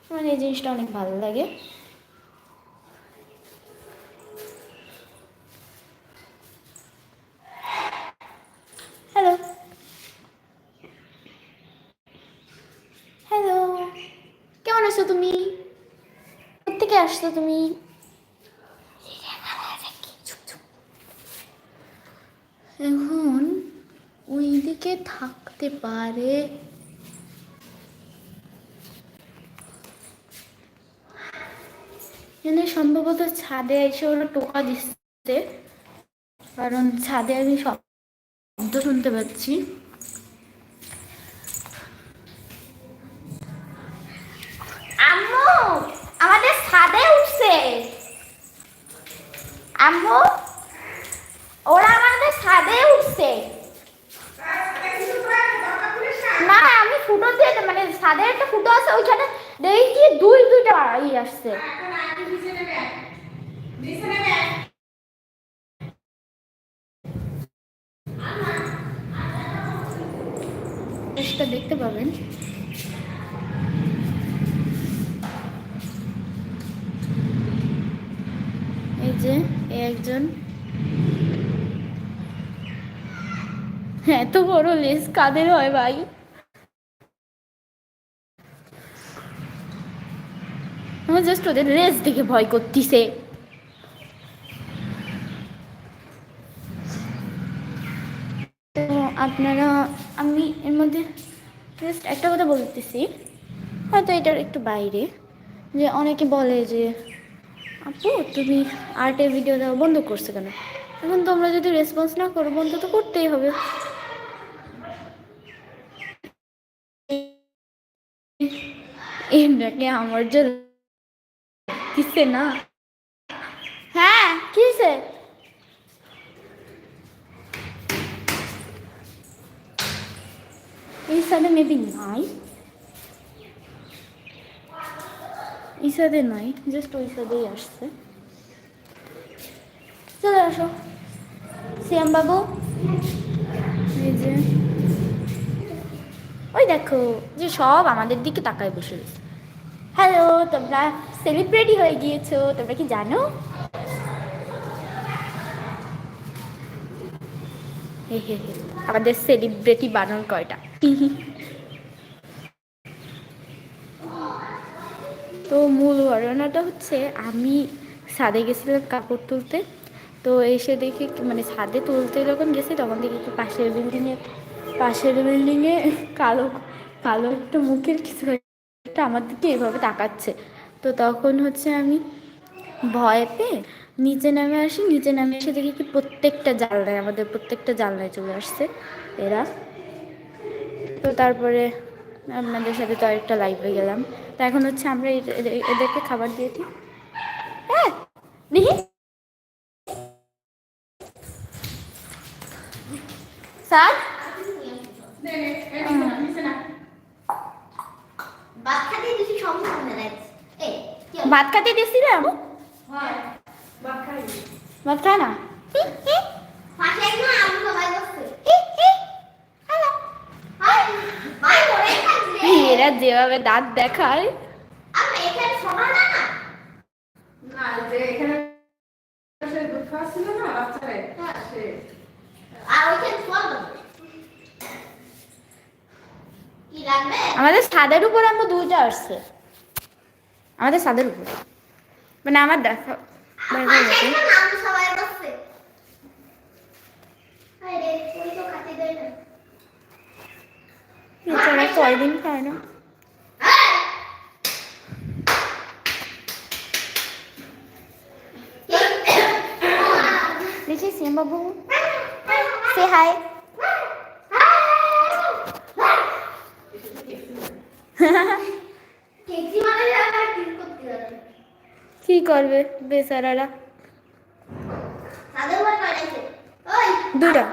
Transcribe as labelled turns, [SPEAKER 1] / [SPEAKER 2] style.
[SPEAKER 1] আমার এই জিনিসটা অনেক ভালো লাগে। হ্যালো হ্যালো, কেমন আছো তুমি? কোথেকে আসছো তুমি? এখন ওই দিকে থাকতে পারে। এখানে সম্ভবত ছাদে এসে ওরা টোকা দিচ্ছে, কারণ ছাদে আমি শব্দ শুনতে পাচ্ছি। আম্মু আমাদের ছাদে উঠছে। আম্মু ওরা আমাদের ছাদে উঠছে। না আমি ফুটো দিয়ে মানে ছাদে একটা ফুটো আছে, ওইখানে দেখি দুইটা আসছে। দেখতে পাবেন। এই যে একজন, এত বড় লেজ কাদের হয় ভাই? আমার জাস্ট ওদের লেজ দেখে ভয় করতেছে। তো আপনারা, আমি এর মধ্যে জাস্ট একটা কথা বলতেছি, হয়তো এটার একটু বাইরে, যে অনেকে বলে যে আপু তুমি আর্টের ভিডিও দেওয়া বন্ধ করছো কেন? এখন তোমরা যদি রেসপন্স না করো, বন্ধ তো করতেই হবে। এটাকে আমার যে কিসে না, হ্যাঁ কিসে এই সাইডে মেবি নাই, এই সাইডে নাই, জাস্ট ওই সাইডেই আসছে। চলে আসো শ্যাম বাবু। এই যে ওই দেখো যে সব আমাদের দিকে তাকায় বসে রয়েছে। হ্যালো, তোমরা সেলিব্রিটি হয়ে গিয়েছো, তোমরা কি জানো? হে হে হে, আমাদের সেলিব্রিটি বানান কয়টা? তো মূল ঘটনাটা হচ্ছে, আমি ছাদে গেছিলাম কাপড় তুলতে, তো এসে দেখি মানে ছাদে তুলতে যখন গেছি তখন দেখি পাশের বিল্ডিংয়ে কালো কালো একটা মুখের কিছু একটা আমার দিকে এভাবে তাকাচ্ছে। তো তখন হচ্ছে আমি ভয় পেয়ে নিচে নামে আসি, নিচে নামে এসে দেখি কি প্রত্যেকটা জানলায়, আমাদের প্রত্যেকটা জানলায় চলে আসছে এরা। তো তারপরে আপনাদের সাথে তো আরেকটা লাইভে গেলাম। তো এখন হচ্ছে আমরা এদেরকে খাবার দিয়েছি। হ্যাঁ দেখি স্যার ভাত খাতে দিয়েছিলাম, ভাত খায় না। এরা যেভাবে দাঁত দেখায়, আমাদের ছাদের উপর আমরা দুইটা আসছে, আমাদের ছাদের উপর মানে আমার দেখা কয়দিন খায় না। দেখি শ্যাম বাবু সে হাই। কি করবে বেচারারা? দুইটা